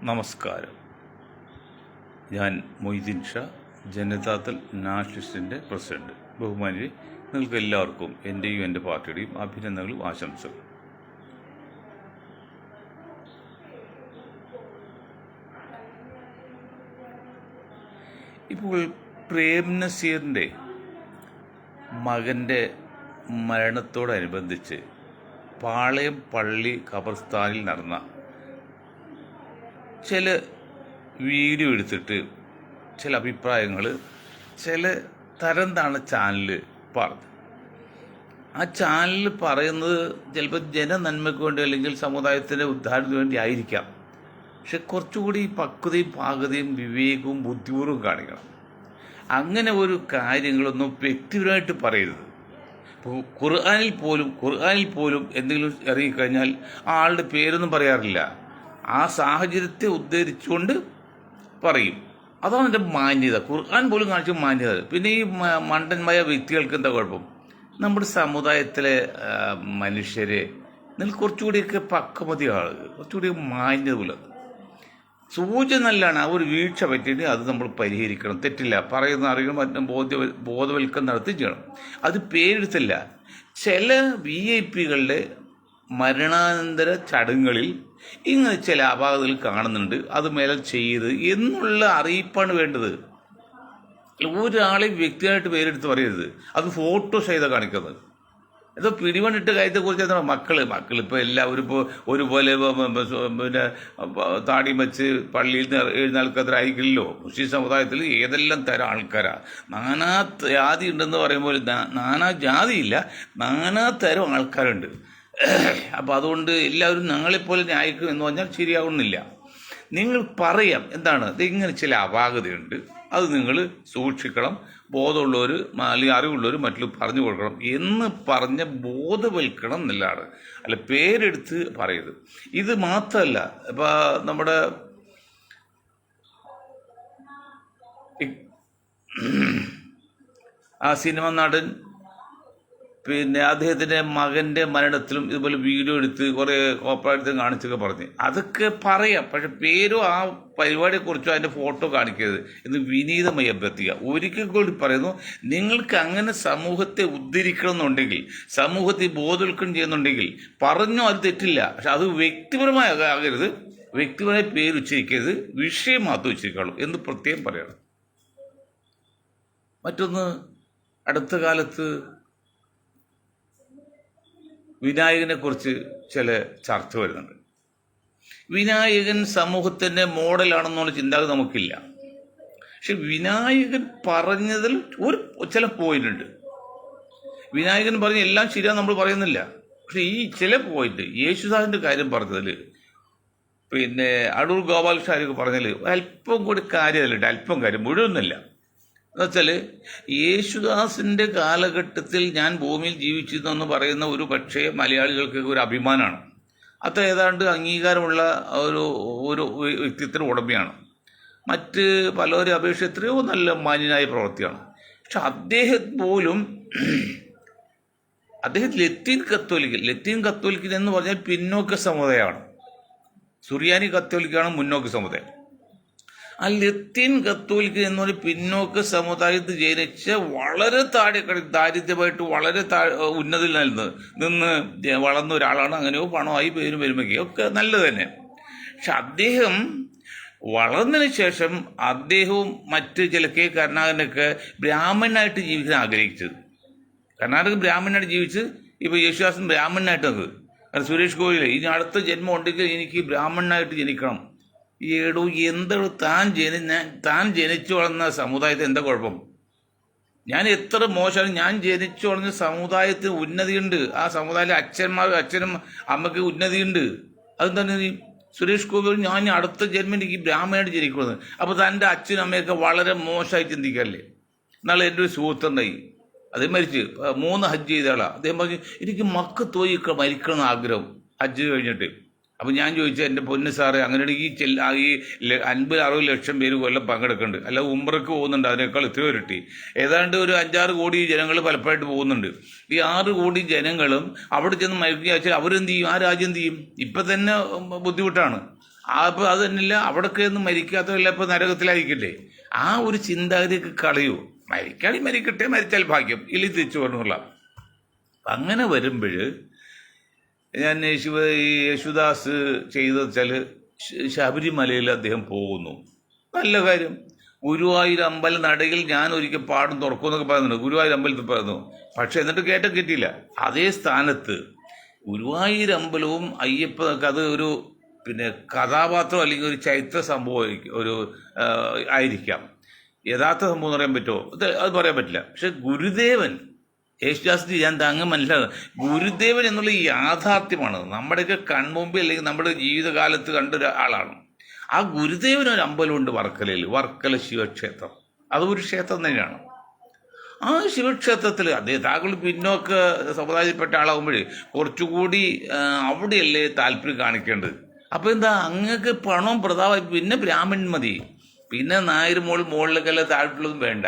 നമസ്കാരം. ഞാൻ മൊയ്തീൻ ഷാ, ജനതാദൾ നാഷണലിസ്റ്റിൻ്റെ പ്രസിഡന്റ്. ബഹുമാനി, നിങ്ങൾക്ക് എല്ലാവർക്കും എൻ്റെയും എൻ്റെ പാർട്ടിയുടെയും അഭിനന്ദനങ്ങളും ആശംസകളും. ഇപ്പോൾ പ്രേം നസീറിൻ്റെ മകൻ്റെ മരണത്തോടനുബന്ധിച്ച് പാളയം പള്ളി ഖബർസ്ഥാനിൽ നടന്ന ചില വീഡിയോ എടുത്തിട്ട് ചില അഭിപ്രായങ്ങൾ ചില തരം താണ ചാനൽ പറഞ്ഞു. ആ ചാനൽ പറയുന്നത് ചിലപ്പോൾ ജനനന്മയ്ക്ക് വേണ്ടി അല്ലെങ്കിൽ സമുദായത്തിൻ്റെ ഉദ്ധാരണത്തിന് വേണ്ടി ആയിരിക്കാം. പക്ഷെ കുറച്ചുകൂടി പക്വതയും പാകതയും വിവേകവും ബുദ്ധിപൂർവ്വം കാണിക്കണം. അങ്ങനെ ഒരു കാര്യങ്ങളൊന്നും വ്യക്തിപരമായിട്ട് പറയരുത്. ഇപ്പോൾ ഖുർആനിൽ പോലും എന്തെങ്കിലും ഇറങ്ങിക്കഴിഞ്ഞാൽ ആ ആളുടെ പേരൊന്നും പറയാറില്ല. ആ സാഹചര്യത്തെ ഉദ്ധരിച്ചുകൊണ്ട് പറയും. അതാണ് എൻ്റെ മാന്യത. ഖുർആൻ പോലും കാണിച്ച മാന്യത. പിന്നെ ഈ മണ്ടന്മായ വ്യക്തികൾക്ക് എന്താ കുഴപ്പം? നമ്മുടെ സമുദായത്തിലെ മനുഷ്യരെ നിങ്ങൾ കുറച്ചുകൂടിയൊക്കെ പക്വമതി ആളുകൾ, കുറച്ചുകൂടി മാന്യത ഉള്ളത്. സൂചന നല്ലതാണ്. ആ ഒരു വീഴ്ച പറ്റിയിട്ട് അത് നമ്മൾ പരിഹരിക്കണം. തെറ്റില്ല, പറയുന്ന അറിയണം, മറ്റും ബോധവൽക്കരണം നടത്തി ചെയ്യണം. അത് പേരെടുത്തില്ല. ചില VIP-കളുടെ മരണാനന്തര ചടങ്ങുകളിൽ ഇങ്ങനെ ചില അപാകതകൾ കാണുന്നുണ്ട്, അത് മേലെ ചെയ്ത് എന്നുള്ള അറിയിപ്പാണ് വേണ്ടത്. ഒരാളെ വ്യക്തിയായിട്ട് പേരെടുത്ത് പറയരുത്. അത് ഫോട്ടോ സഹിതം കാണിക്കുന്നത്. ഏതോ പിടിവണിട്ട കാര്യത്തെക്കുറിച്ച് എന്താണ് മക്കളിപ്പോൾ എല്ലാവരും ഇപ്പോൾ ഒരുപോലെ പിന്നെ താടി വെച്ച് പള്ളിയിൽ നിന്ന് എഴുന്നേൽക്കാത്തരായിരിക്കില്ലല്ലോ. മുസ്ലിം സമുദായത്തിൽ ഏതെല്ലാം തരം ആൾക്കാരാണ്. നാനാ ജാതി ഉണ്ടെന്ന് പറയുമ്പോൾ നാനാ ജാതിയില്ല, നാനാ തരം ആൾക്കാരുണ്ട്. അപ്പോൾ അതുകൊണ്ട് എല്ലാവരും ഞങ്ങളെപ്പോലെ ന്യായിക്കും എന്ന് പറഞ്ഞാൽ ശരിയാവുന്നില്ല. നിങ്ങൾ പറയാം എന്താണ് ഇങ്ങനെ ചില അപാകതയുണ്ട്, അത് നിങ്ങൾ സൂക്ഷിക്കണം, ബോധമുള്ളവർ അല്ലെങ്കിൽ അറിവുള്ളവർ മറ്റുള്ള പറഞ്ഞു കൊടുക്കണം എന്ന് പറഞ്ഞ ബോധവൽക്കണം എന്നുള്ളതാണ്. അല്ല പേരെടുത്ത് പറയരുത്. ഇത് മാത്രമല്ല, ഇപ്പം നമ്മുടെ ആ സിനിമ നടൻ പിന്നെ അദ്ദേഹത്തിൻ്റെ മകൻ്റെ മരണത്തിലും ഇതുപോലെ വീഡിയോ എടുത്ത് കുറേ കോപ്പറേറ്റ് കാണിച്ചൊക്കെ പറഞ്ഞ് അതൊക്കെ പറയാം. പക്ഷെ പേരോ ആ പരിപാടിയെക്കുറിച്ചോ അതിൻ്റെ ഫോട്ടോ കാണിക്കരുത് എന്ന് വിനീതമായി അഭ്യർത്ഥിക്കുക. ഒരിക്കൽ കൂടി പറയുന്നു, നിങ്ങൾക്ക് അങ്ങനെ സമൂഹത്തെ ഉദ്ധരിക്കണമെന്നുണ്ടെങ്കിൽ, സമൂഹത്തെ ബോധവൽക്കരണം ചെയ്യുന്നുണ്ടെങ്കിൽ പറഞ്ഞോ, അത് തെറ്റില്ല. പക്ഷെ അത് വ്യക്തിപരമായി ആകരുത്, വ്യക്തിപരമായ പേര് ഉച്ചരിക്കരുത്, വിഷയം മാത്രം ഉച്ചരിക്കുള്ളൂ എന്ന് പ്രത്യേകം പറയണം. മറ്റൊന്ന്, അടുത്ത കാലത്ത് വിനായകനെ കുറിച്ച് ചില ചർച്ച വരുന്നുണ്ട്. വിനായകൻ സമൂഹത്തിൻ്റെ മോഡലാണെന്നുള്ള ചിന്താഗതി നമുക്കില്ല. പക്ഷെ വിനായകൻ പറഞ്ഞതിൽ ഒരു ചില പോയിന്റ് ഉണ്ട്. വിനായകൻ പറഞ്ഞ എല്ലാം ശരിയാന്ന് നമ്മൾ പറയുന്നില്ല. പക്ഷെ ഈ ചില പോയിന്റ്, യേശുദാസിൻ്റെ കാര്യം പറഞ്ഞതിൽ, പിന്നെ അടൂർ ഗോപാലകൃഷ്ണനൊക്കെ പറഞ്ഞതിൽ അല്പം കൂടി കാര്യമല്ല, അല്പം കാര്യം, മുഴുവനല്ല. എന്നുവെച്ചാൽ യേശുദാസിൻ്റെ കാലഘട്ടത്തിൽ ഞാൻ ഭൂമിയിൽ ജീവിച്ചിരുന്നു എന്ന് പറയുന്ന ഒരു പക്ഷേ മലയാളികൾക്ക് ഒരു അഭിമാനമാണ്. അത് ഏതാണ്ട് അംഗീകാരമുള്ള ഒരു വ്യക്തിത്വത്തിന് ഉടമയാണ്. മറ്റ് പലരും അപേക്ഷിച്ച് എത്രയോ നല്ല മാന്യനായ പ്രവൃത്തിയാണ്. പക്ഷെ അദ്ദേഹം ലത്തീൻ കത്തോലിക്കൻ എന്ന് പറഞ്ഞാൽ പിന്നോക്ക സമുദായമാണ്. സുറിയാനി കത്തോലിക്കാണ് മുന്നോക്ക സമുദായം. ആ ലത്തീൻ കത്തോലിക്കൻ എന്ന് പറഞ്ഞ പിന്നോക്ക സമുദായത്തിൽ ജനിച്ച വളരെ ദാരിദ്ര്യമായിട്ട് വളരെ ഉന്നതിൽ നിന്ന് വളർന്ന ഒരാളാണ്. അങ്ങനെയോ പണമായി പേരും പെരുമയ്ക്ക് ഒക്കെ നല്ലത് തന്നെ. പക്ഷെ അദ്ദേഹം വളർന്നതിന് ശേഷം അദ്ദേഹവും മറ്റ് ചില കരുണാകരനൊക്കെ ബ്രാഹ്മണനായിട്ട് ജീവിക്കാൻ ആഗ്രഹിച്ചത്. കർണാടക ബ്രാഹ്മണനായിട്ട് ജീവിച്ച് ഇപ്പോൾ യേശുദാസൻ ബ്രാഹ്മണനായിട്ട് അത്. കാരണം സുരേഷ് ഗോപിയിലെ ഇനി അടുത്ത ജന്മം ഉണ്ടെങ്കിൽ എനിക്ക് ബ്രാഹ്മണനായിട്ട് ജനിക്കണം. ഏടോ എന്താണ് താൻ ജനിച്ചു വളർന്ന സമുദായത്തിന് എന്താ കുഴപ്പം? ഞാൻ എത്ര മോശമാണ്. ഞാൻ ജനിച്ചു വളർന്ന സമുദായത്തിന് ഉന്നതിയുണ്ട്. ആ സമുദായത്തിലെ അച്ഛനും അമ്മയ്ക്ക് ഉന്നതിയുണ്ട്. അതെന്താണ് സുരേഷ് ഗോപി ഞാൻ അടുത്ത ജന്മം എനിക്ക് ബ്രാഹ്മണനായിട്ട് ജനിക്കുന്നത്? അപ്പോൾ തൻ്റെ അച്ഛനും അമ്മയൊക്കെ വളരെ മോശമായി ചിന്തിക്കല്ലേ? എന്നാലും എൻ്റെ ഒരു സുഹൃത്തുണ്ടായി, അദ്ദേഹം മരിച്ച് 3 ഹജ്ജ് ചെയ്ത ആളാണ്. അദ്ദേഹം പറഞ്ഞു, എനിക്ക് മക്കത്ത് പോയി മരിക്കണം എന്ന് ആഗ്രഹം ഹജ്ജ് കഴിഞ്ഞിട്ട്. അപ്പോൾ ഞാൻ ചോദിച്ചാൽ, എൻ്റെ പൊന്ന് സാറേ, അങ്ങനെയാണെങ്കിൽ ഈ 50-60 ലക്ഷം പേര് കൊല്ലം പങ്കെടുക്കുന്നുണ്ട്, അല്ല ഉംറയ്ക്ക് പോകുന്നുണ്ട്, അതിനേക്കാൾ എത്രയോ ഇരട്ടി. ഏതാണ്ട് ഒരു 5-6 കോടി ജനങ്ങൾ പലപ്പോഴായിട്ട് പോകുന്നുണ്ട്. ഈ 6 കോടി ജനങ്ങളും അവിടെ ചെന്ന് മരിക്കുക വെച്ചാൽ അവരെന്ത് ചെയ്യും? ആ രാജ്യം എന്ത് ചെയ്യും? ഇപ്പം തന്നെ ബുദ്ധിമുട്ടാണ്. അപ്പോൾ അത് തന്നെയില്ല, അവിടൊക്കെ ഒന്നും മരിക്കാത്തതല്ല ഇപ്പോൾ നരകത്തിലായിരിക്കട്ടെ. ആ ഒരു ചിന്താഗതിയൊക്കെ കളയൂ. മരിക്കുകയാണെങ്കിൽ മരിക്കട്ടെ, മരിച്ചാൽ ഭാഗ്യം, ഇല്ലി തിരിച്ചു പറഞ്ഞുള്ള. അങ്ങനെ വരുമ്പോൾ ഞാൻ ഈ യേശുദാസ് ചെയ്തത് വെച്ചാൽ ശബരിമലയിൽ അദ്ദേഹം പോകുന്നു, നല്ല കാര്യം. ഗുരുവായൂർ അമ്പല നടയിൽ ഞാൻ ഒരിക്കൽ പാടും തുറക്കുമെന്നൊക്കെ പറയുന്നുണ്ട്, ഗുരുവായൂർ അമ്പലത്തിൽ പറയുന്നു. പക്ഷെ എന്നിട്ട് കിട്ടിയില്ല. അതേ സ്ഥാനത്ത് ഗുരുവായൂർ അമ്പലവും അയ്യപ്പനൊക്കെ അത് ഒരു കഥാപാത്രം അല്ലെങ്കിൽ ഒരു ചരിത്ര സംഭവം ഒരു ആയിരിക്കാം. യഥാർത്ഥ സംഭവം എന്ന് പറയാൻ പറ്റുമോ? അത് പറയാൻ പറ്റില്ല. പക്ഷെ ഗുരുദേവൻ യേശുദാസ് ഞാൻ അങ്ങ് മനസ്സിലാക്കുക, ഗുരുദേവൻ എന്നുള്ള ഈ യാഥാർത്ഥ്യമാണ് നമ്മുടെയൊക്കെ കൺമുമ്പിൽ അല്ലെങ്കിൽ നമ്മുടെ ജീവിതകാലത്ത് കണ്ട ആളാണ്. ആ ഗുരുദേവൻ ഒരു അമ്പലമുണ്ട് വർക്കലയിൽ, വർക്കല ശിവക്ഷേത്രം. അതൊരു ക്ഷേത്രം തന്നെയാണ്. ആ ശിവക്ഷേത്രത്തിൽ താങ്കൾ പിന്നോക്ക സമുദായത്തിൽപ്പെട്ട ആളാകുമ്പോഴേ കുറച്ചുകൂടി അവിടെയല്ലേ താല്പര്യം കാണിക്കേണ്ടത്. അപ്പോൾ എന്താ, അങ്ങക്ക് പണം പ്രതാപമായി, പിന്നെ ബ്രാഹ്മണൻ മതി, പിന്നെ നായർ മുകളിലേക്കല്ല താഴ്ത്തുള്ളതും വേണ്ട,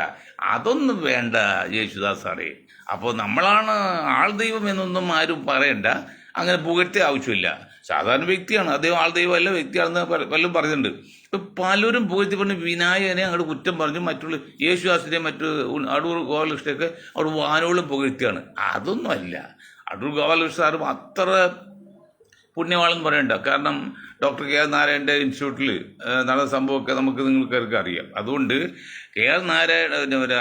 അതൊന്നും വേണ്ട യേശുദാസ് സാറേ. അപ്പോൾ നമ്മളാണ് ആൾ ദൈവം എന്നൊന്നും ആരും പറയണ്ട, അങ്ങനെ പുകഴ്ത്തി ആവശ്യമില്ല. സാധാരണ വ്യക്തിയാണ് അദ്ദേഹം, ആൾ ദൈവമല്ല വ്യക്തിയാണെന്ന് പലരും പറഞ്ഞിട്ടുണ്ട്. ഇപ്പം പലരും പുകഴ്ത്തി പറഞ്ഞ് വിനായകനെ അങ്ങോട്ട് കുറ്റം പറഞ്ഞു, മറ്റുള്ള യേശുദാസിനെ മറ്റു അടൂർ ഗോപാലകൃഷ്ണയൊക്കെ അവിടെ വാനോളം പുകഴ്ത്തിയാണ്. അതൊന്നും അല്ല. അടൂർ ഗോപാലകൃഷ്ണ സാറും അത്ര പുണ്യവാളെന്ന് പറയണ്ട. കാരണം ഡോക്ടർ കെ ആർ നാരായണൻ്റെ ഇൻസ്റ്റിറ്റ്യൂട്ടിൽ നടന്ന സംഭവമൊക്കെ നിങ്ങൾക്ക് അറിയാം. അതുകൊണ്ട് കെ ആർ നാരായണ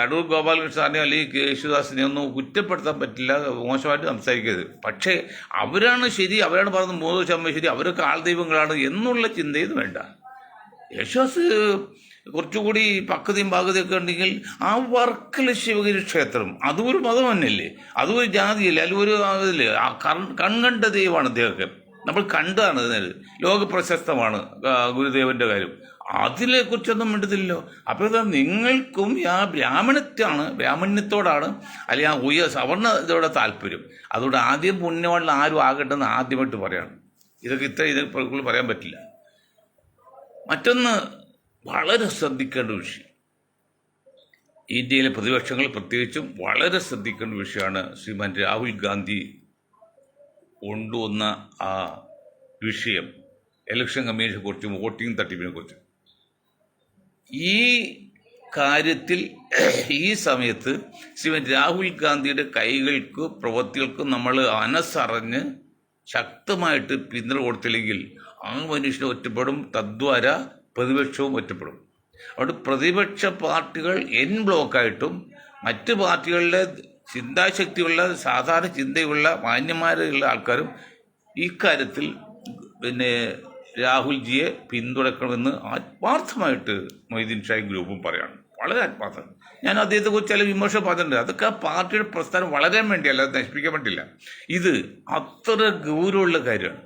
അടൂർ ഗോപാലകൃഷ്ണ സാറിനെയോ അല്ലെങ്കിൽ യേശുദാസിനെ ഒന്നും കുറ്റപ്പെടുത്താൻ പറ്റില്ല, മോശമായിട്ട് സംസാരിക്കരുത്. പക്ഷേ അവരാണ് ശരി, അവരാണ് പറഞ്ഞത് 3% ശരി, അവരൊക്കെ ആൾ ദൈവങ്ങളാണ് എന്നുള്ള ചിന്തയും വേണ്ട. യേശുദാസ് കുറച്ചുകൂടി പക്വതയും പാകതയൊക്കെ ഉണ്ടെങ്കിൽ ആ വർക്കല ശിവഗിരി ക്ഷേത്രം അതും ഒരു മതം തന്നെയല്ലേ, അതും ഒരു ജാതിയല്ലേ, അല്ലെങ്കിൽ ഒരു ഇതില്ലേ, ആ കൺകണ്ട ദൈവമാണ് അദ്ദേഹമൊക്കെ. നമ്മൾ കണ്ടതാണ്, ലോക പ്രശസ്തമാണ് ഗുരുദേവൻ്റെ കാര്യം. അതിനെക്കുറിച്ചൊന്നും മിണ്ടത്തില്ലല്ലോ. അപ്പോൾ ഇതാ നിങ്ങൾക്കും ആ ബ്രാഹ്മണ്യത്തോടാണ് അല്ലെങ്കിൽ ആ സവർണ ഇതോടെ താല്പര്യം. അതുകൊണ്ട് ആദ്യം പുണ്യവാളിൽ ആരും ആകട്ടെന്ന് ആദ്യമായിട്ട് പറയാണ്. ഇതിനെക്കുറിച്ച് പറയാൻ പറ്റില്ല. മറ്റൊന്ന് വളരെ ശ്രദ്ധിക്കേണ്ട വിഷയം, ഇന്ത്യയിലെ പ്രതിപക്ഷങ്ങൾ പ്രത്യേകിച്ചും വളരെ ശ്രദ്ധിക്കേണ്ട വിഷയമാണ് ശ്രീമാൻ രാഹുൽ ഗാന്ധി കൊണ്ടുവന്ന ആ വിഷയം, ഇലക്ഷൻ കമ്മീഷനെ കുറിച്ചും വോട്ടിംഗ് തട്ടിപ്പിനെ കുറിച്ചും. ഈ കാര്യത്തിൽ ഈ സമയത്ത് ശ്രീമാൻ രാഹുൽ ഗാന്ധിയുടെ കൈകൾക്കും പ്രവൃത്തികൾക്കും നമ്മൾ മനസ്സറിഞ്ഞ് ശക്തമായിട്ട് പിന്തുണ കൊടുത്തില്ലെങ്കിൽ ആ മനുഷ്യനെ ഒറ്റപ്പെടും, തദ്വാര പ്രതിപക്ഷവും ഒറ്റപ്പെടും. അതുകൊണ്ട് പ്രതിപക്ഷ പാർട്ടികൾ ബ്ലോക്കായിട്ടും മറ്റ് പാർട്ടികളുടെ ചിന്താശക്തിയുള്ള സാധാരണ ചിന്തയുള്ള മാന്യന്മാരുള്ള ആൾക്കാരും ഇക്കാര്യത്തിൽ രാഹുൽജിയെ പിന്തുണക്കണമെന്ന് ആത്മാർത്ഥമായിട്ട് മൊയ്തീൻ ഷായി ഗ്രൂപ്പും പറയാണ്. വളരെ ആത്മാർത്ഥം. ഞാൻ അദ്ദേഹത്തെക്കുറിച്ച് ചില വിമർശനം പറഞ്ഞിട്ടുണ്ട്. അതൊക്കെ ആ പാർട്ടിയുടെ പ്രസ്ഥാനം വളരാൻ വേണ്ടിയല്ല, അത് നശിപ്പിക്കാൻ പറ്റില്ല. ഇത് അത്ര ഗൗരവമുള്ള കാര്യമാണ്.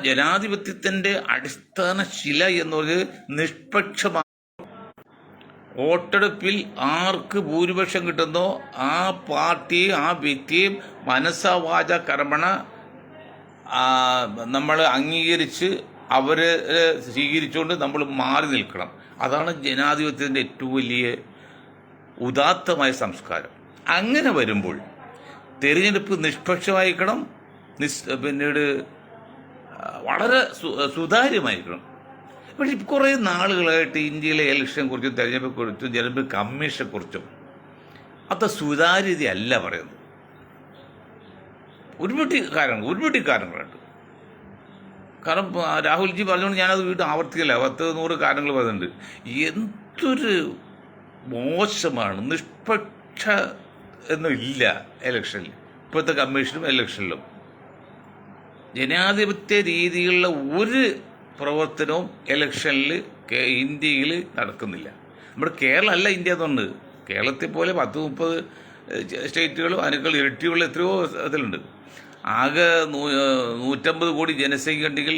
ജനാധിപത്യത്തിൻ്റെ അടിസ്ഥാന ശില എന്നൊരു നിഷ്പക്ഷമായ വോട്ടെടുപ്പിൽ ആർക്ക് ഭൂരിപക്ഷം കിട്ടുന്നോ ആ പാർട്ടിയെ ആ വ്യക്തിയെ മനസ്സാവാച കർമ്മണ നമ്മൾ അംഗീകരിച്ച് അവരെ സ്വീകരിച്ചുകൊണ്ട് നമ്മൾ മാറി നിൽക്കണം. അതാണ് ജനാധിപത്യത്തിൻ്റെ ഏറ്റവും വലിയ ഉദാത്തമായ സംസ്കാരം. അങ്ങനെ വരുമ്പോൾ തിരഞ്ഞെടുപ്പ് നിഷ്പക്ഷമായിരിക്കണം, പിന്നീട് വളരെ സുതാര്യമായിരിക്കണം. പക്ഷേ കുറേ നാളുകളായിട്ട് ഇന്ത്യയിലെ ഇലക്ഷനെ കുറിച്ചും തെരഞ്ഞെടുപ്പിനെ കുറിച്ചും തെരഞ്ഞെടുപ്പ് കമ്മീഷനെ കുറിച്ചും അത്ര സുതാര്യതയല്ല പറയുന്നത്. ഒരുപടി കാരണങ്ങളുണ്ട്. കാരണം രാഹുൽജി പറഞ്ഞുകൊണ്ട് ഞാനത് വീണ്ടും ആവർത്തിക്കില്ല, 10-100 കാരണങ്ങൾ പറയുന്നുണ്ട്. എന്തൊരു മോശമാണ്, നിഷ്പക്ഷ ഒന്നും ഇല്ല ഇലക്ഷനിൽ, ഇപ്പോഴത്തെ കമ്മീഷനും ഇലക്ഷനിലും. ജനാധിപത്യ രീതിയിലുള്ള ഒരു പ്രവർത്തനവും ഇലക്ഷനിൽ ഇന്ത്യയിൽ നടക്കുന്നില്ല. നമ്മുടെ കേരളമല്ല ഇന്ത്യ എന്നുണ്ട്. കേരളത്തെ പോലെ 10-30 സ്റ്റേറ്റുകളും അതിനേക്കാൾ ഇരട്ടിയുള്ള എത്രയോ ഇതിലുണ്ട്. ആകെ 150 കോടി ജനസംഖ്യ ഉണ്ടെങ്കിൽ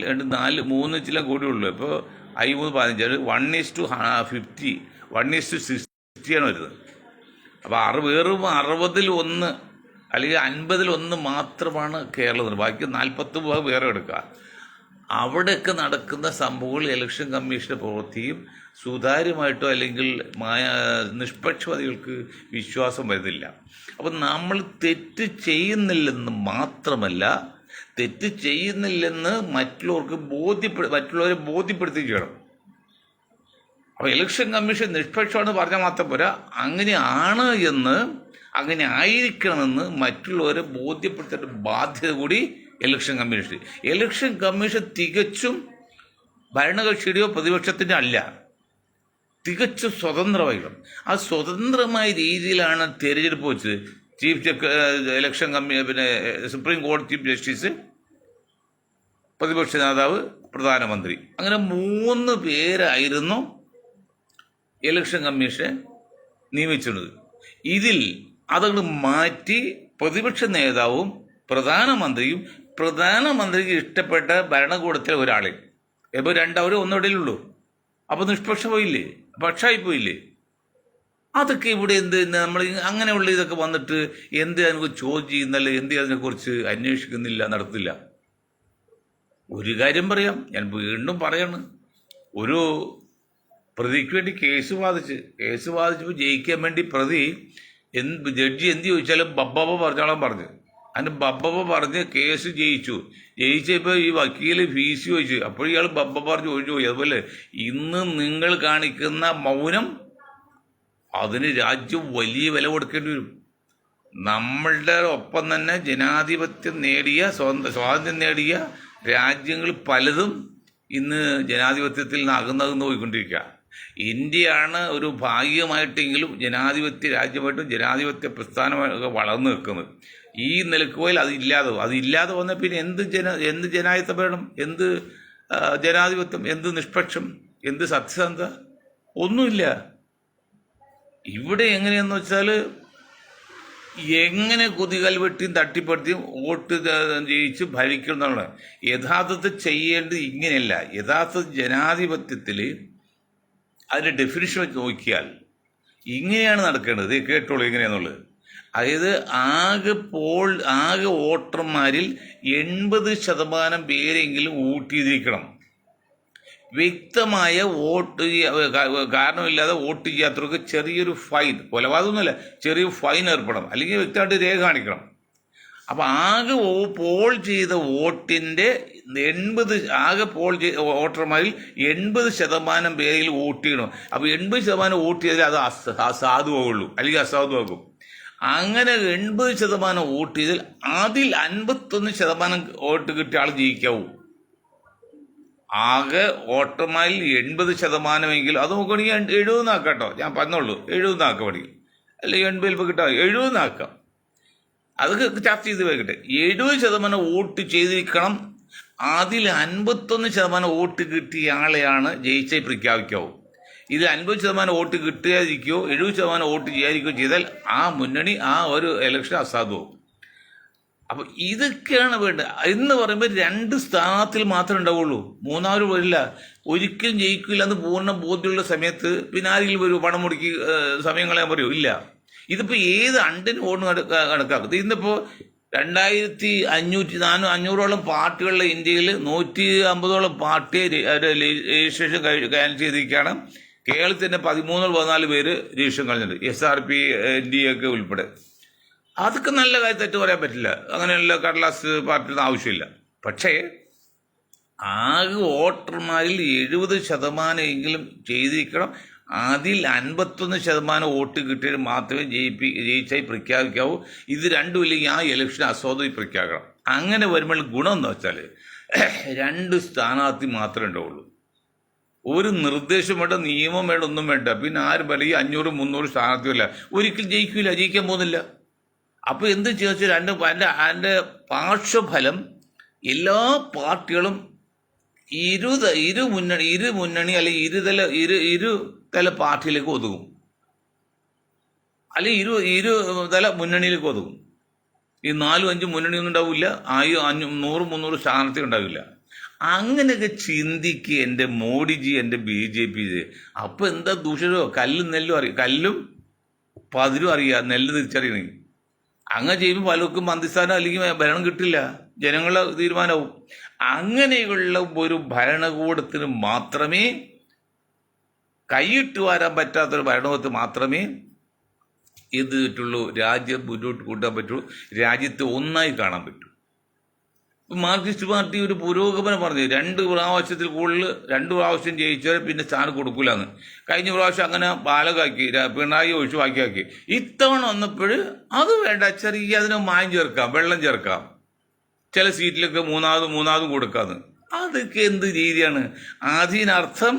3 ചില കോടിയുള്ളൂ. ഇപ്പോൾ 13-15 1:50 1:60 വരുന്നത്. അപ്പോൾ വെറും 60-1 അല്ലെങ്കിൽ 50-1 മാത്രമാണ് കേരളത്തിൽ. ബാക്കി 40 വേറെ എടുക്കുക. അവിടെയൊക്കെ നടക്കുന്ന സംഭവങ്ങൾ ഇലക്ഷൻ കമ്മീഷൻ്റെ പ്രവൃത്തിയും സുതാര്യമായിട്ടോ അല്ലെങ്കിൽ നിഷ്പക്ഷവാദികൾക്ക് വിശ്വാസം വരുന്നില്ല. അപ്പം നമ്മൾ തെറ്റ് ചെയ്യുന്നില്ലെന്ന് മാത്രമല്ല, തെറ്റ് ചെയ്യുന്നില്ലെന്ന് മറ്റുള്ളവരെ ബോധ്യപ്പെടുത്തി ചെയ്യണം. അപ്പോൾ ഇലക്ഷൻ കമ്മീഷൻ നിഷ്പക്ഷമാണെന്ന് പറഞ്ഞാൽ മാത്രം പോരാ, അങ്ങനെയാണ് എന്ന്, അങ്ങനെ ആയിരിക്കണമെന്ന് മറ്റുള്ളവരെ ബോധ്യപ്പെടുത്തേണ്ട ബാധ്യത കൂടി ഇലക്ഷൻ കമ്മീഷൻ തികച്ചും ഭരണകക്ഷിയുടെയോ പ്രതിപക്ഷത്തിൻ്റെ അല്ല, തികച്ചും സ്വതന്ത്രമായിരിക്കണം. ആ സ്വതന്ത്രമായ രീതിയിലാണ് തിരഞ്ഞെടുപ്പ് വെച്ചത്. ഇലക്ഷൻ സുപ്രീം കോടതി ചീഫ് ജസ്റ്റിസ്, പ്രതിപക്ഷ നേതാവ്, പ്രധാനമന്ത്രി, അങ്ങനെ 3 പേരായിരുന്നു ഇലക്ഷൻ കമ്മീഷൻ നിയമിച്ചിരുന്നത്. ഇതിൽ അതങ്ങ് മാറ്റി പ്രതിപക്ഷ നേതാവും പ്രധാനമന്ത്രിക്ക് ഇഷ്ടപ്പെട്ട ഭരണകൂടത്തിലെ ഒരാളെ, ഇപ്പോൾ രണ്ടവരും ഒന്നിടയിലുള്ളൂ. അപ്പോൾ നിഷ്പക്ഷ പോയില്ലേ, പക്ഷായി പോയില്ലേ? അതൊക്കെ ഇവിടെ നമ്മൾ അങ്ങനെയുള്ള ഇതൊക്കെ വന്നിട്ട് അതിനെ ചോദ്യം ചെയ്യുന്നല്ല, അതിനെക്കുറിച്ച് അന്വേഷിക്കുന്നില്ല, നടത്തില്ല. ഒരു കാര്യം പറയാം, ഞാൻ വീണ്ടും പറയാണ്. ഒരു പ്രതിക്ക് വേണ്ടി കേസ് വാദിച്ചപ്പോൾ ജയിക്കാൻ വേണ്ടി ജഡ്ജി എന്ത് ചോദിച്ചാലും ബബ്ബബ പറഞ്ഞോളാൻ പറഞ്ഞു. അതിന് ബബ്ബബ പറഞ്ഞ് കേസ് ജയിച്ചപ്പോൾ ഈ വക്കീല് ഫീസ് ചോദിച്ചു. അപ്പോൾ ഇയാൾ ബബ്ബ പറഞ്ഞ് ഒഴിച്ചു പോയി. അതുപോലെ ഇന്ന് നിങ്ങൾ കാണിക്കുന്ന മൗനം, അതിന് രാജ്യം വലിയ വില കൊടുക്കേണ്ടി വരും. നമ്മളുടെ ഒപ്പം തന്നെ സ്വാതന്ത്ര്യം നേടിയ രാജ്യങ്ങൾ പലതും ഇന്ന് ജനാധിപത്യത്തിൽ നിന്ന് അകന്നകന്ന് പോയിക്കൊണ്ടിരിക്കുക. ഇന്ത്യയാണ് ഒരു ഭാഗികമായിട്ടെങ്കിലും ജനാധിപത്യ രാജ്യമായിട്ടും ജനാധിപത്യ പ്രസ്ഥാനമായിട്ട് വളർന്നു നിൽക്കുന്നത്. ഈ നിലക്ക് പോയാൽ അതില്ലാതെ വന്നാൽ പിന്നെ എന്ത് ജനാധിപത്യം വേണം? എന്ത് ജനാധിപത്യം? എന്ത് നിഷ്പക്ഷം? എന്ത് സത്യസന്ധത? ഒന്നുമില്ല. ഇവിടെ എങ്ങനെയെന്ന് വെച്ചാൽ എങ്ങനെ കുതികാൽ വെട്ടിയും തട്ടിപ്പടുത്തിയും വോട്ട് ജയിച്ച് ഭരിക്കണം എന്നുള്ളത്. യഥാർത്ഥത്തിൽ ചെയ്യേണ്ടത് ഇങ്ങനെയല്ല. യഥാർത്ഥ ജനാധിപത്യത്തിൽ അതിൻ്റെ ഡെഫിനിഷൻ വെച്ച് നോക്കിയാൽ ഇങ്ങനെയാണ് നടക്കേണ്ടത്. കേട്ടോളൂ എങ്ങനെയാണെന്നുള്ളത്. അതായത് ആകെ വോട്ടർമാരിൽ 80% പേരെങ്കിലും വോട്ട് ചെയ്തിരിക്കണം. വ്യക്തമായ കാരണമില്ലാതെ വോട്ട് ചെയ്യാത്തവർക്ക് ചെറിയൊരു ഫൈൻ, കൊലപാതകമൊന്നുമില്ല, ചെറിയൊരു ഫൈൻ ഏർപ്പെടണം, അല്ലെങ്കിൽ വ്യക്തമായിട്ട് രേഖ കാണിക്കണം. അപ്പം പോൾ ചെയ്ത വോട്ടിൻ്റെ വോട്ടർമാരിൽ 80% പേരിൽ വോട്ട് ചെയ്യണം. അപ്പോൾ 80% വോട്ട് ചെയ്താൽ അത് അസാധുവാകുള്ളൂ, അല്ലെങ്കിൽ അസാധുവാകും. അങ്ങനെ 80% വോട്ട് ചെയ്താൽ അതിൽ 51% വോട്ട് കിട്ടിയ ആൾ ജയിക്കാവൂ. ആകെ വോട്ടർമാരിൽ 80% അത് നോക്കുകയാണെങ്കിൽ 70 ആക്കാട്ടോ, ഞാൻ പറഞ്ഞോളൂ, 70 ആക്കാം വേണമെങ്കിൽ, അല്ലെങ്കിൽ 80 കിട്ടാം, 70 ആക്കാം. അതൊക്കെ ചർച്ച ചെയ്ത് വെക്കട്ടെ. 70% വോട്ട് ചെയ്തിരിക്കണം. അതിൽ 51% വോട്ട് കിട്ടിയ ആളെയാണ് ജയിച്ചായി പ്രഖ്യാപിക്കാവൂ. ഇത് 50% വോട്ട് കിട്ടാതിരിക്കുകയോ 70% വോട്ട് ചെയ്യാതിരിക്കുകയോ ചെയ്താൽ ആ മുന്നണി ഒരു ഇലക്ഷൻ അസാധുവാകും. അപ്പം ഇതൊക്കെയാണ് വേണ്ടത്. എന്ന് പറയുമ്പോൾ 2 സ്ഥാനത്തിൽ മാത്രമേ ഉണ്ടാവുള്ളൂ, 3 വരില്ല, ഒരിക്കലും ജയിക്കില്ല എന്ന് പൂർണ്ണ ബോധ്യമുള്ള സമയത്ത് പിന്നെ ആരെങ്കിലും വരും പണം മുടക്കി സമയം കളയാൻ പറയൂ? ഇല്ല. ഇതിപ്പോൾ ഏത് അണ്ടിന് വോട്ട് കണക്കാക്കുന്നത്? ഇന്നിപ്പോൾ 2500-400 പാർട്ടികളുടെ ഇന്ത്യയിൽ 150 പാർട്ടിയെ രജിസ്ട്രേഷൻ ക്യാൻസൽ ചെയ്തിരിക്കുകയാണ്. കേരളത്തിൻ്റെ 13-14 പേര് രജിസ്ട്രേഷൻ കളഞ്ഞിട്ടുണ്ട്, SRP NDA ഒക്കെ ഉൾപ്പെടെ. അതൊക്കെ നല്ല കാര്യം, തെറ്റ് പറയാൻ പറ്റില്ല. അങ്ങനെയുള്ള കടലാസ് പാർട്ടിയുടെ ആവശ്യമില്ല. പക്ഷേ ആകെ വോട്ടർമാരിൽ 70% എങ്കിലും ചെയ്തിരിക്കണം. അതിൽ 51% വോട്ട് കിട്ടിയാൽ മാത്രമേ ജയിച്ചായി പ്രഖ്യാപിക്കാവൂ. ഇത് രണ്ടും ഇല്ലെങ്കിൽ ആ ഇലക്ഷൻ അസാധുവായി പ്രഖ്യാപിക്കണം. അങ്ങനെ വരുമ്പോൾ ഗുണം എന്ന് വെച്ചാൽ 2 സ്ഥാനാർത്ഥി മാത്രമേ ഉണ്ടാവുള്ളൂ. ഒരു നിർദ്ദേശം വേണ്ട, നിയമം വേണ്ട, ഒന്നും വേണ്ട. പിന്നെ ആരും പറയും 500-300 സ്ഥാനാർത്ഥിയല്ല, ഒരിക്കലും ജയിക്കാൻ പോകുന്നില്ല. അപ്പോൾ എന്ത് ചോദിച്ചാൽ അതിൻ്റെ പാർശ്വഫലം എല്ലാ പാർട്ടികളും ഇരു മുന്നണി അല്ലെങ്കിൽ ഇരുതല പാർട്ടിയിലേക്ക് ഒതുങ്ങും, അല്ലെങ്കിൽ ഇരുതല മുന്നണിയിലേക്ക് ഒതുങ്ങും. ഈ 4-5 മുന്നണിയൊന്നും ഉണ്ടാവില്ല, 100-300 സ്ഥാനാർത്ഥി ഉണ്ടാവില്ല. അങ്ങനെയൊക്കെ ചിന്തിക്കുക എൻ്റെ മോഡിജി, എൻ്റെ BJP. അപ്പോൾ എന്താ ദൂഷണോ? കല്ലും പതിരും അറിയുക, നെല്ല് തിരിച്ചറിയണമെങ്കിൽ. അങ്ങനെ ചെയ്യുമ്പോൾ പലർക്കും മന്ത്രിസ്ഥാനം അല്ലെങ്കിൽ ഭരണം കിട്ടില്ല, ജനങ്ങളുടെ തീരുമാനവും. അങ്ങനെയുള്ള ഒരു ഭരണകൂടത്തിന് മാത്രമേ, കൈയിട്ട് വാരാൻ പറ്റാത്തൊരു ഭരണകൂടത്തിന് മാത്രമേ രാജ്യം മുന്നോട്ട് കൊണ്ടുപോകാൻ പറ്റുള്ളൂ, രാജ്യത്തെ ഒന്നായി കാണാൻ പറ്റൂ. മാർക്സിസ്റ്റ് പാർട്ടി ഒരു പുരോഗമനം പറഞ്ഞു 2 പ്രാവശ്യത്തിൽ കൂടുതൽ 2 പ്രാവശ്യം ജയിച്ചാൽ പിന്നെ സ്ഥാനം കൊടുക്കില്ലാന്ന്. കഴിഞ്ഞ പ്രാവശ്യം അങ്ങനെ ബാലകാക്കി, പിണറായി ഒഴിച്ച് ബാക്കിയാക്കി. ഇത്തവണ വന്നപ്പോൾ അത് വേണ്ട, ചെറിയ അതിന് മായം ചേർക്കാം, വെള്ളം ചേർക്കാം, ചില സീറ്റിലൊക്കെ മൂന്നാമതും കൊടുക്കാന്ന്. അതൊക്കെ എന്ത് രീതിയാണ്? അതിനർത്ഥം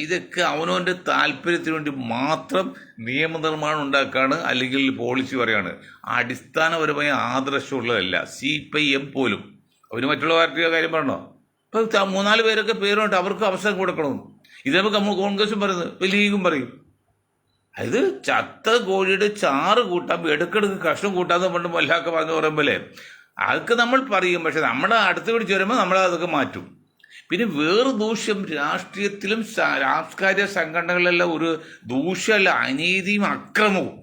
ഇതൊക്കെ അവനവൻ്റെ താല്പര്യത്തിന് വേണ്ടി മാത്രം നിയമനിർമ്മാണം ഉണ്ടാക്കുകയാണ്, അല്ലെങ്കിൽ പോളിസി പറയാണ്. അടിസ്ഥാനപരമായ ആദർശമുള്ളതല്ല. CPIM പോലും അവന് മറ്റുള്ള പാർട്ടിയുടെ കാര്യം പറഞ്ഞോ? ഇപ്പം 3-4 പേരൊക്കെ പേരുണ്ട്, അവർക്ക് അവസരം കൊടുക്കണം. ഇതേപോലെ നമ്മൾ കോൺഗ്രസും പറയുന്നത്, ഇപ്പം ലീഗും പറയും. അത് ചത്ത കോഴിയുടെ ചാറ് കൂട്ടാൻ ഇടയ്ക്കിടയ്ക്ക് കഷ്ണം കൂട്ടാന്ന് പണ്ട് മൊല്ലാക്ക പറഞ്ഞു പറയുമ്പോലെ അതൊക്കെ നമ്മൾ പറയും. പക്ഷെ നമ്മുടെ അടുത്ത് പിടിച്ച് വരുമ്പോൾ നമ്മൾ അതൊക്കെ മാറ്റും. പിന്നെ വേറെ ദൂഷ്യം രാഷ്ട്രീയത്തിലും സാംസ്കാരിക സംഘടനകളിലെല്ലാം ഒരു ദൂഷ്യമല്ല, അനീതിയും അക്രമവും.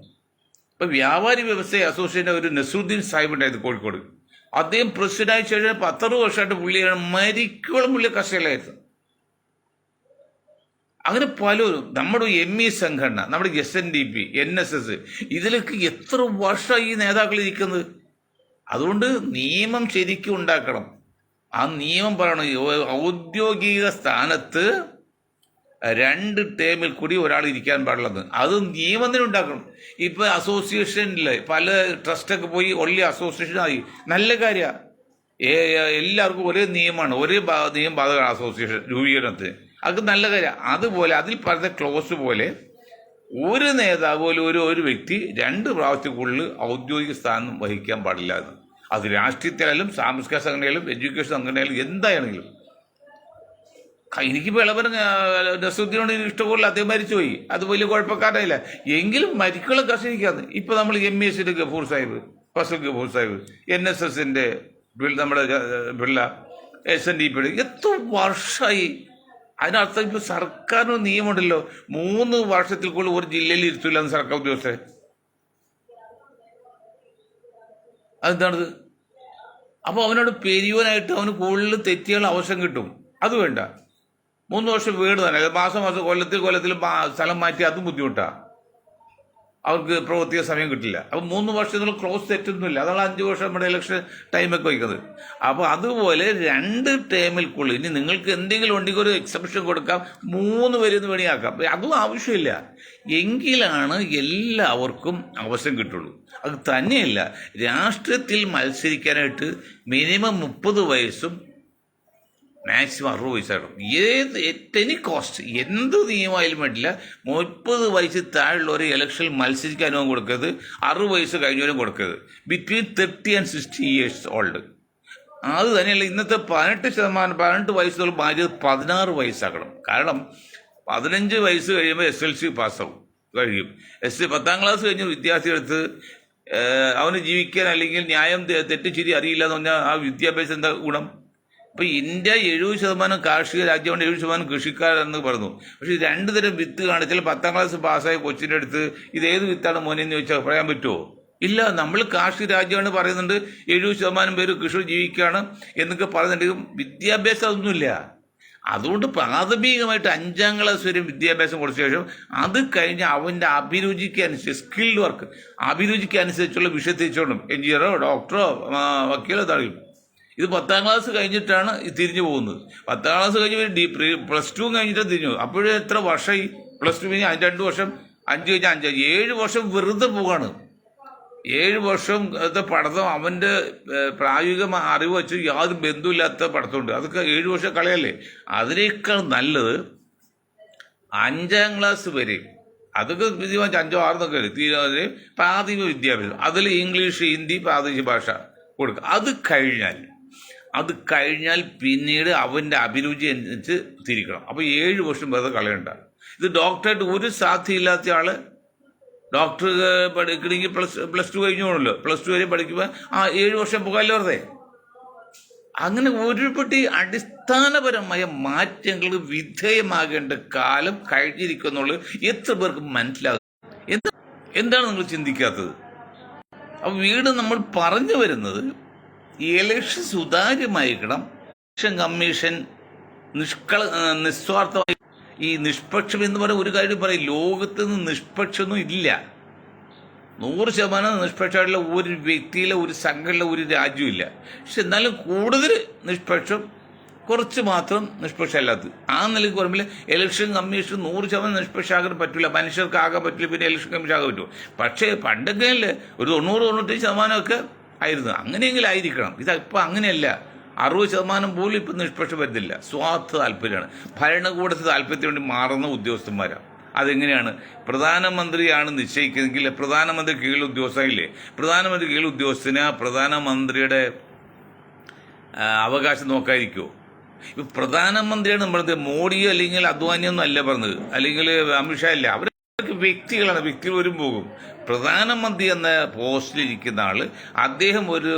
ഇപ്പം വ്യാപാരി വ്യവസായ അസോസിയേഷൻ്റെ ഒരു നസറുദ്ദീൻ സാഹിബ് ഉണ്ടായിരുന്നു കോഴിക്കോട്. അദ്ദേഹം പ്രസിഡന്റായി ശേഷം 10 വർഷമായിട്ട് പുള്ളിയാണ് മരിക്കോളം പുള്ളി കർഷകരായിരുന്നു. അങ്ങനെ പലരും നമ്മുടെ ME സംഘടന, നമ്മുടെ SNDP, NSS, ഇതിലൊക്കെ എത്ര വർഷമായി ഈ നേതാക്കൾ ഇരിക്കുന്നത്. അതുകൊണ്ട് നിയമം ശരിക്കും ഉണ്ടാക്കണം. ആ നിയമം പറയണം, ഔദ്യോഗിക സ്ഥാനത്ത് 2 ടേമിൽ കൂടി ഒരാൾ ഇരിക്കാൻ പാടില്ലെന്ന്. അത് നിയമത്തിന് ഉണ്ടാക്കണം. ഇപ്പം അസോസിയേഷനിൽ പല ട്രസ്റ്റൊക്കെ പോയി ഒള്ളി അസോസിയേഷനായി, നല്ല കാര്യമാണ്. എല്ലാവർക്കും ഒരേ നിയമമാണ്, ഒരേ നിയമം ബാധകമാണ് അസോസിയേഷൻ രൂപീകരണത്തിന്. അത് നല്ല കാര്യം. അതുപോലെ അതിൽ പറഞ്ഞ ക്ലോസ് പോലെ ഒരു നേതാവ് പോലും ഒരു വ്യക്തി 2 പ്രാവശ്യത്തിനുള്ളിൽ ഔദ്യോഗിക സ്ഥാനം വഹിക്കാൻ പാടില്ല എന്ന്. അത് രാഷ്ട്രീയത്തിലായാലും സാംസ്കാരിക സംഘടനയിലും എഡ്യൂക്കേഷൻ സംഘടനയിലും എന്താണെങ്കിലും. എനിക്ക് വിളവൻ നസറുദ്ദീനോട് ഇഷ്ടപോലെ അദ്ദേഹം മരിച്ചുപോയി, അത് വലിയ കുഴപ്പക്കാരായില്ല. എങ്കിലും മരിക്കുള്ള കർഷകരിക്കാന്ന്. ഇപ്പം നമ്മൾ MESന്റെ ഗഫൂർ സാഹിബ്, ഫസൽ ഗഫൂർ സാഹിബ്, NSSന്റെ നമ്മുടെ പിള്ള, SNDPയുടെ എത്ര വർഷമായി. അതിനർത്ഥം ഇപ്പോൾ സർക്കാരിന് നിയമമുണ്ടല്ലോ, 3 വർഷത്തിൽ കൂടുതൽ ഒരു ജില്ലയിൽ ഇരുത്തില്ല എന്ന് സർക്കാർ ഉദ്യോഗസ്ഥരെ. അതെന്താണത്? അപ്പോൾ അവനോട് പെരിയോനായിട്ട് അവന് കൂടുതൽ തെറ്റിയുള്ള അവസരം കിട്ടും. അത് വേണ്ട. 3 വർഷം വീട് തന്നെ, മാസം കൊല്ലത്തിൽ സ്ഥലം മാറ്റി, അതും ബുദ്ധിമുട്ടാണ്. അവർക്ക് പ്രവർത്തിയ സമയം കിട്ടില്ല. അപ്പം 3 വർഷത്തിനുള്ള ക്ലോസ് തെറ്റൊന്നുമില്ല. അതാണ് 5 വർഷം നമ്മുടെ ഇലക്ഷൻ ടൈമൊക്കെ വയ്ക്കുന്നത്. അപ്പോൾ അതുപോലെ 2 ടേമിൽക്കുള്ളിൽ ഇനി നിങ്ങൾക്ക് എന്തെങ്കിലും ഉണ്ടെങ്കിൽ ഒരു എക്സെപ്ഷൻ കൊടുക്കാം, 3 പേരെന്ന് വേണിയാക്കാം. അതും ആവശ്യമില്ല. എങ്കിലാണ് എല്ലാവർക്കും അവസരം കിട്ടുള്ളൂ. അത് തന്നെയല്ല, രാഷ്ട്രീയത്തിൽ മത്സരിക്കാനായിട്ട് മിനിമം 30 വയസ്സും മാക്സിമം 60 വയസ്സാകണം. എനി കോസ്റ്റ് എന്ത് നിയമമായാലും വേണ്ടില്ല, 30 വയസ്സിൽ താഴെയുള്ളവരെ ഇലക്ഷനിൽ മത്സരിക്കാൻ അനുഭവം കൊടുക്കരുത്, 60 വയസ്സ് കഴിഞ്ഞവരും കൊടുക്കരുത്. Between 30 and 60 years old. അത് തന്നെയല്ല, ഇന്നത്തെ 18 വയസ്സുകൾ മാറിയത് 16 വയസ്സാക്കണം. കാരണം 15 വയസ്സ് കഴിയുമ്പോൾ SLC പാസ്സാവും കഴിയും. 10ാം ക്ലാസ് കഴിഞ്ഞ വിദ്യാർത്ഥിയെടുത്ത് അവന് ജീവിക്കാൻ അല്ലെങ്കിൽ ന്യായം തെറ്റുചിരി അറിയില്ല എന്ന് പറഞ്ഞാൽ ആ വിദ്യാഭ്യാസം എന്താ ഗുണം? ഇപ്പോൾ ഇന്ത്യ 70% കാർഷിക രാജ്യമാണ്, 70% കൃഷിക്കാരെന്ന് പറഞ്ഞു. പക്ഷേ 2 തരം വിത്ത് കാണിച്ചാൽ 10ാം ക്ലാസ് പാസ്സായ കൊച്ചിൻ്റെ അടുത്ത് ഇതേത് വിത്താണ് മോനെന്ന് ചോദിച്ചാൽ പറയാൻ പറ്റുമോ? ഇല്ല. നമ്മൾ കാർഷിക രാജ്യമാണ് പറയുന്നുണ്ട്, 70% പേര് കൃഷി ജീവിക്കുകയാണ് എന്നൊക്കെ പറയുന്നുണ്ടെങ്കിലും വിദ്യാഭ്യാസം അതൊന്നുമില്ല. അതുകൊണ്ട് പ്രാഥമികമായിട്ട് 5ാം ക്ലാസ് വരെ വിദ്യാഭ്യാസം കൊടുത്ത ശേഷം അത് കഴിഞ്ഞ് അവൻ്റെ അഭിരുചിക്ക് അനുസരിച്ച് സ്കിൽഡ് വർക്ക്, അഭിരുചിക്ക് അനുസരിച്ചുള്ള വിഷയത്തിൽ വെച്ചോണ്ടും എഞ്ചിനീയറോ ഡോക്ടറോ വക്കീലോ തടയും. ഇത് 10ാം ക്ലാസ് കഴിഞ്ഞിട്ടാണ് തിരിഞ്ഞു പോകുന്നത്. 10ാം ക്ലാസ് കഴിഞ്ഞ് +2 കഴിഞ്ഞിട്ട് തിരിഞ്ഞു. അപ്പോഴും എത്ര വർഷമായി? +2 കഴിഞ്ഞ് 2 വർഷം, 5 കഴിഞ്ഞ് 5, 7 വർഷം വെറുതെ പോവാണ്. 7 വർഷത്തെ പഠനം അവൻ്റെ പ്രായോഗിക അറിവ് വെച്ച് യാതൊരു ബന്ധമില്ലാത്ത പഠിത്തമുണ്ട്. അതൊക്കെ 7 വർഷം കളയല്ലേ. അതിനേക്കാൾ നല്ലത് 5ാം ക്ലാസ് വരെ, അതൊക്കെ തീരുമാനിച്ച് 5 or 6 തീരുമാനിച്ച് പ്രാഥമിക വിദ്യാഭ്യാസം, അതിൽ ഇംഗ്ലീഷ്, ഹിന്ദി, പ്രാദേശിക ഭാഷ കൊടുക്കുക. അത് കഴിഞ്ഞാൽ പിന്നീട് അവൻ്റെ അഭിരുചി അനുസരിച്ച് തിരിക്കണം. അപ്പോൾ 7 വർഷം വെറുതെ കളയണ്ട. ഇത് ഡോക്ടറായിട്ട് ഒരു സാധ്യമില്ലാത്ത ആൾ ഡോക്ടർ പഠിക്കണമെങ്കിൽ +2 കഴിഞ്ഞു പോകണമല്ലോ. +2 വരെ പഠിക്കുമ്പോൾ 7 വർഷം പോകാമല്ലോ വെറുതെ. അങ്ങനെ ഒരുപടി അടിസ്ഥാനപരമായ മാറ്റങ്ങൾ വിധേയമാകേണ്ട കാലം കഴിഞ്ഞിരിക്കുന്നുള്ളത് എത്ര പേർക്ക് മനസ്സിലാകും? എന്താണ് നിങ്ങൾ ചിന്തിക്കാത്തത്? അപ്പോൾ നമ്മൾ പറഞ്ഞു വരുന്നത് ഇലക്ഷൻ സുതാര്യമായിരിക്കണം. ഇലക്ഷൻ കമ്മീഷൻ നിസ്വാർത്ഥമായി, ഈ നിഷ്പക്ഷം എന്ന് പറയുന്ന ഒരു കാര്യം പറയും, ലോകത്ത് നിന്ന് നിഷ്പക്ഷമൊന്നും ഇല്ല. 100% നിഷ്പക്ഷമായിട്ടുള്ള ഒരു വ്യക്തിയിലെ ഒരു സംഘടന ഒരു രാജ്യമില്ല. പക്ഷെ എന്നാലും കൂടുതൽ നിഷ്പക്ഷം, കുറച്ച് മാത്രം നിഷ്പക്ഷമല്ലാത്തത്. ആ നിലയ്ക്ക് പറയുമ്പോൾ ഇലക്ഷൻ കമ്മീഷൻ 100% നിഷ്പക്ഷമാകാൻ പറ്റില്ല, മനുഷ്യർക്കാകാൻ പറ്റില്ല, പിന്നെ ഇലക്ഷൻ കമ്മീഷൻ ആകാൻ പറ്റുമോ? പക്ഷേ പണ്ടൊക്കെ ഒരു 90-95% ആയിരുന്നു. അങ്ങനെയെങ്കിലും ആയിരിക്കണം. ഇതിപ്പോൾ അങ്ങനെയല്ല. 60% പോലും ഇപ്പം നിഷ്പക്ഷം വരുന്നില്ല. സ്വാർത്ഥ താല്പര്യമാണ്, ഭരണകൂടത്തെ താല്പര്യത്തിന് വേണ്ടി മാറുന്ന ഉദ്യോഗസ്ഥന്മാരാണ്. അതെങ്ങനെയാണ്? പ്രധാനമന്ത്രിയാണ് നിശ്ചയിക്കുന്നതെങ്കിൽ പ്രധാനമന്ത്രി കീഴിൽ ഉദ്യോഗസ്ഥയില്ലേ, പ്രധാനമന്ത്രി കീഴിൽ ഉദ്യോഗസ്ഥന് പ്രധാനമന്ത്രിയുടെ അവകാശം നോക്കാതിരിക്കുമോ? ഇപ്പം പ്രധാനമന്ത്രിയാണ് പറഞ്ഞത്, മോഡിയോ അല്ലെങ്കിൽ അദ്വാനിയൊന്നും അല്ല പറഞ്ഞത്, അല്ലെങ്കിൽ അമിത്ഷാ അല്ല. അവരൊക്കെ വ്യക്തികളാണ്, വ്യക്തികൾ വരും പോകും. പ്രധാനമന്ത്രി എന്ന പോസ്റ്റിലിരിക്കുന്ന ആള് അദ്ദേഹം ഒരു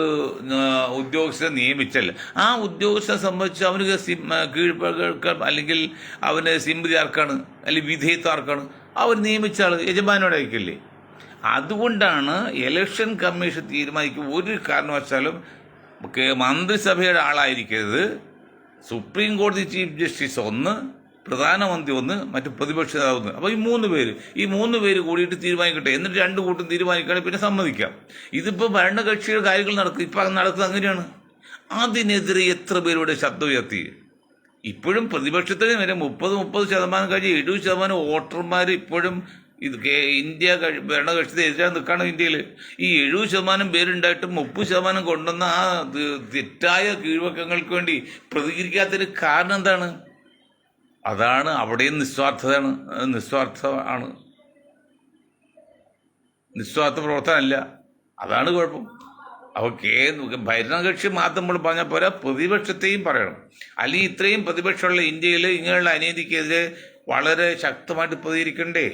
ഉദ്യോഗസ്ഥനെ നിയമിച്ചല്ല, ആ ഉദ്യോഗസ്ഥനെ സംബന്ധിച്ച് അവന് കീഴ്പ്പെടുക്കാൻ അല്ലെങ്കിൽ അവന് സിമ്പതി ആർക്കാണ്, അല്ലെങ്കിൽ വിധേയത്വം ആർക്കാണ്? അവർ നിയമിച്ച ആൾ യജമാനോട് അയക്കില്ലേ? അതുകൊണ്ടാണ് ഇലക്ഷൻ കമ്മീഷൻ തീരുമാനിക്കും ഒരു കാരണവശാലും മന്ത്രിസഭയുടെ ആളായിരിക്കരുത്. സുപ്രീം കോടതി ചീഫ് ജസ്റ്റിസ് ഒന്ന്, പ്രധാനമന്ത്രി ഒന്ന്, മറ്റു പ്രതിപക്ഷ നേതാവ് ഒന്ന്. അപ്പോൾ ഈ മൂന്ന് പേര് കൂടിയിട്ട് തീരുമാനിക്കട്ടെ. എന്നിട്ട് 2 കൂട്ടം തീരുമാനിക്കുകയാണെങ്കിൽ പിന്നെ സമ്മതിക്കാം. ഇതിപ്പോൾ ഭരണകക്ഷിയുടെ കാര്യങ്ങൾ നടക്കും. ഇപ്പം നടക്കുന്നത് അങ്ങനെയാണ്. അതിനെതിരെ എത്ര പേരുടെ ശബ്ദം ഉയർത്തി? ഇപ്പോഴും പ്രതിപക്ഷത്തിന് വരെ 30% കഴിഞ്ഞ് 70% വോട്ടർമാർ ഇപ്പോഴും ഇന്ത്യ ഭരണകക്ഷി എതിരാൻ നിൽക്കുകയാണ് ഇന്ത്യയിൽ. ഈ 70% പേരുണ്ടായിട്ടും 30% കൊണ്ടുവന്ന ആ തെറ്റായ കീഴ്വഴക്കങ്ങൾക്ക് വേണ്ടി പ്രതികരിക്കാത്തതിന് കാരണം എന്താണ്? അതാണ് അവിടെയും നിസ്വാർത്ഥ പ്രവർത്തനമല്ല. അതാണ് കുഴപ്പം. അപ്പോൾ ഭരണകക്ഷി മാത്രം നമ്മൾ പറഞ്ഞാൽ പോരാ, പ്രതിപക്ഷത്തെയും പറയണം. അല്ലെങ്കിൽ ഇത്രയും പ്രതിപക്ഷമുള്ള ഇന്ത്യയിൽ ഇങ്ങനെയുള്ള അനീതിക്കെതിരെ വളരെ ശക്തമായിട്ട് പ്രതികരിക്കണ്ടേ?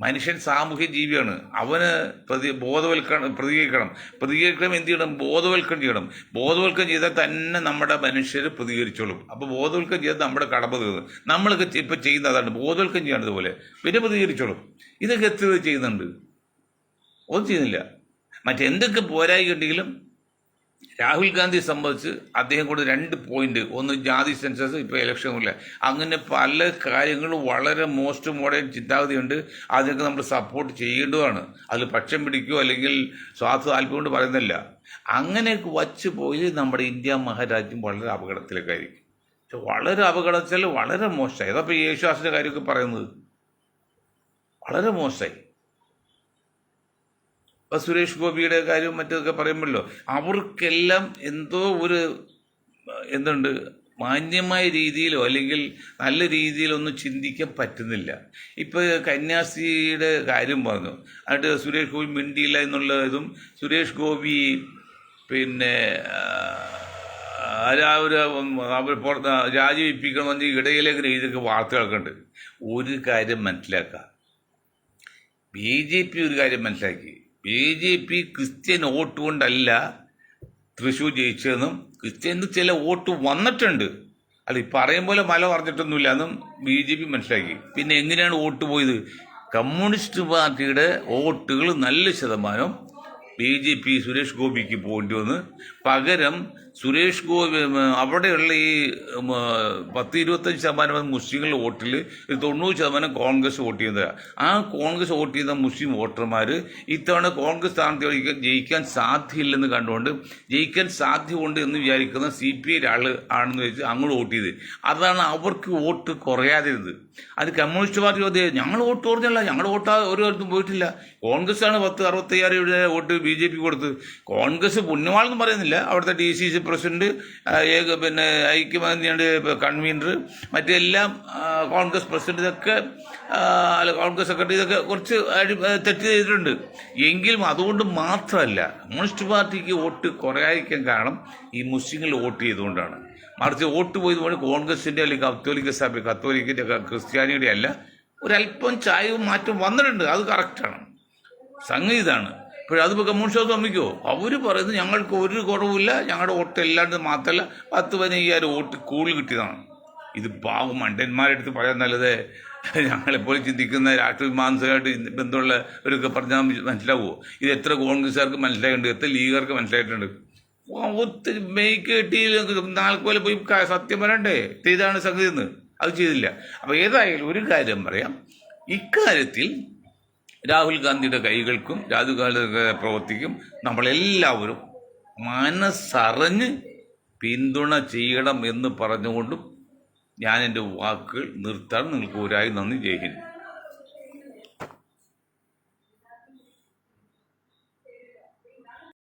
മനുഷ്യൻ സാമൂഹ്യ ജീവിയാണ്. അവന് പ്രതികരിക്കണം. എന്ത് ചെയ്യണം? ബോധവൽക്കരണം ചെയ്യണം. ബോധവൽക്കരണം ചെയ്താൽ തന്നെ നമ്മുടെ മനുഷ്യർ പ്രതികരിച്ചോളും. അപ്പോൾ ബോധവൽക്കരണം ചെയ്താൽ നമ്മുടെ കടമ തീർന്നു. നമ്മളൊക്കെ ഇപ്പം ചെയ്യുന്നതാണ് ബോധവൽക്കരണം ചെയ്യേണ്ടത് പോലെ, പിന്നെ പ്രതികരിച്ചോളും. ഇതൊക്കെ എത്ര ചെയ്യുന്നുണ്ട്? ഒന്നും ചെയ്യുന്നില്ല. മറ്റെന്തൊക്കെ പോരായികണ്ടെങ്കിലും രാഹുൽ ഗാന്ധിയെ സംബന്ധിച്ച് അദ്ദേഹം കൂടെ 2 പോയിന്റ്, ഒന്ന് ജാതി സെൻസസ്, ഇപ്പോൾ ഇലക്ഷനില്ല, അങ്ങനെ പല കാര്യങ്ങളും വളരെ മോസ്റ്റ് മോഡേൺ ചിന്താഗതിയുണ്ട്. അതൊക്കെ നമ്മൾ സപ്പോർട്ട് ചെയ്യേണ്ടതാണ്. അതിൽ പക്ഷം പിടിക്കുകയോ അല്ലെങ്കിൽ സ്വാർത്ഥ താല്പര്യം കൊണ്ട് പറയുന്നില്ല. അങ്ങനെയൊക്കെ വച്ച് പോയി നമ്മുടെ ഇന്ത്യ മഹാരാജ്യം വളരെ അപകടത്തിലേക്കായിരിക്കും. പക്ഷെ വളരെ അപകടത്തിൽ വളരെ മോശമായി. അതപ്പോൾ ഈ യേശുദാസിൻ്റെ കാര്യമൊക്കെ പറയുന്നത് വളരെ മോശമായി. ഇപ്പോൾ സുരേഷ് ഗോപിയുടെ കാര്യം മറ്റൊക്കെ പറയുമ്പോഴല്ലോ അവർക്കെല്ലാം എന്തോ എന്തുണ്ട്, മാന്യമായ രീതിയിലോ അല്ലെങ്കിൽ നല്ല രീതിയിലൊന്നും ചിന്തിക്കാൻ പറ്റുന്നില്ല. ഇപ്പോൾ കന്യാസ്ത്രീയുടെ കാര്യം പറഞ്ഞു, എന്നിട്ട് സുരേഷ് ഗോപി മിണ്ടിയില്ല എന്നുള്ളതും, സുരേഷ് ഗോപി പിന്നെ അവർ രാജിവെപ്പിക്കണമെന്ന് ഇടയിലേക്ക് ഇതൊക്കെ വാർത്തകളൊക്കെ ഉണ്ട്. ഒരു കാര്യം മനസ്സിലാക്കുക, BJP ഒരു കാര്യം മനസ്സിലാക്കി, BJP ക്രിസ്ത്യൻ വോട്ട് കൊണ്ടല്ല തൃശ്ശൂർ ജയിച്ചതെന്നും ക്രിസ്ത്യന് ചില വോട്ട് വന്നിട്ടുണ്ട്, അല്ല ഈ പറയും പോലെ മല പറഞ്ഞിട്ടൊന്നുമില്ല എന്നും BJP മനസ്സിലാക്കി. പിന്നെ എങ്ങനെയാണ് വോട്ട് പോയത്? കമ്മ്യൂണിസ്റ്റ് പാർട്ടിയുടെ വോട്ടുകൾ നല്ല ശതമാനം BJP സുരേഷ് ഗോപിക്ക് പോകേണ്ടി വന്ന്, പകരം സുരേഷ് ഗോപി അവിടെയുള്ള ഈ 10-25% മുസ്ലിങ്ങളുടെ വോട്ടിൽ 90% കോൺഗ്രസ് വോട്ട് ചെയ്യുന്നതാണ്. ആ കോൺഗ്രസ് വോട്ട് ചെയ്യുന്ന മുസ്ലിം വോട്ടർമാർ ഇത്തവണ കോൺഗ്രസ് സ്ഥാനാർത്ഥി ജയിക്കാൻ സാധ്യമില്ലെന്ന് കണ്ടുകൊണ്ട്, ജയിക്കാൻ സാധ്യതയുണ്ട് എന്ന് വിചാരിക്കുന്ന CPI ആണെന്ന് വെച്ച് അങ്ങോട്ട് വോട്ട് ചെയ്ത്. അതാണ് അവർക്ക് വോട്ട് കുറയാതിരുന്നത്. അത് കമ്മ്യൂണിസ്റ്റ് പാർട്ടി ഞങ്ങൾ വോട്ട് കുറഞ്ഞല്ല, ഞങ്ങളുടെ വോട്ട് ഒരിടത്തും പോയിട്ടില്ല. കോൺഗ്രസ് ആണ് 10-65 വോട്ട് BJP കൊടുത്ത്. കോൺഗ്രസ് പുണ്യമാണെന്ന് പറയുന്നില്ല. അവിടുത്തെ DCC പ്രസിഡന്റ്, പിന്നെ ഐക്യമന്യയുടെ കൺവീനർ, മറ്റെല്ലാം കോൺഗ്രസ് പ്രസിഡന്റ്, ഇതൊക്കെ അല്ല കോൺഗ്രസ് സെക്രട്ടറി, ഇതൊക്കെ കുറച്ച് തെറ്റ് ചെയ്തിട്ടുണ്ട്. എങ്കിലും അതുകൊണ്ട് മാത്രമല്ല കമ്മ്യൂണിസ്റ്റ് പാർട്ടിക്ക് വോട്ട് കുറയാതിരിക്കാൻ കാരണം ഈ മുസ്ലിങ്ങൾ വോട്ട് ചെയ്തുകൊണ്ടാണ്. മറിച്ച് വോട്ട് പോയതുകൊണ്ട് കോൺഗ്രസിൻ്റെ അല്ലെങ്കിൽ കത്തോലിക്കിൻ്റെ ക്രിസ്ത്യാനിയുടെ അല്ല, ഒരല്പം ചായവും മാറ്റം വന്നിട്ടുണ്ട്. അത് കറക്റ്റാണ്, സംഗതി ഇതാണ്. അതിപ്പോൾ കമ്മ്യൂണിസ്റ്റ് സമ്മതിക്കുമോ? അവർ പറയുന്നത് ഞങ്ങൾക്ക് ഒരു കുറവില്ല, ഞങ്ങളുടെ വോട്ട് എല്ലാണ്ട് മാത്രമല്ല 10-15,000 വോട്ട് കൂടുതൽ കിട്ടിയതാണ്. ഇത് പാവം മണ്ടന്മാരെടുത്ത് പറയാൻ നല്ലത് ഞങ്ങളെപ്പോലും ചിന്തിക്കുന്ന രാഷ്ട്രീയ മാനസികമായിട്ട് ബന്ധമുള്ളവരൊക്കെ പറഞ്ഞാൽ മനസ്സിലാവുമോ? ഇത് എത്ര കോൺഗ്രസ്സുകാർക്ക് മനസ്സിലായിട്ടുണ്ട്, എത്ര ലീഗുകാർക്ക് മനസ്സിലായിട്ടുണ്ട്? ഒത്തിരി മെയ്ക്ക് കെട്ടി 4 കൊല്ലം പോയി സത്യം പറയണ്ടേ ഇതാണ് സംഗതി എന്ന്, അത് ചെയ്തില്ല. അപ്പോൾ ഏതായാലും ഒരു കാര്യം പറയാം, ഇക്കാര്യത്തിൽ രാഹുൽ ഗാന്ധിയുടെ കൈകൾക്കും രാഹുൽ ഗാന്ധിയുടെ പ്രവൃത്തിക്കും നമ്മളെല്ലാവരും മനസ്സറിഞ്ഞ് പിന്തുണ ചെയ്യണം എന്ന് പറഞ്ഞുകൊണ്ടും ഞാൻ എൻ്റെ വാക്കുകൾ നിർത്താൻ നിങ്ങൾക്ക് ഒരായി നന്ദി. ജയ് ഹിന്ദ്.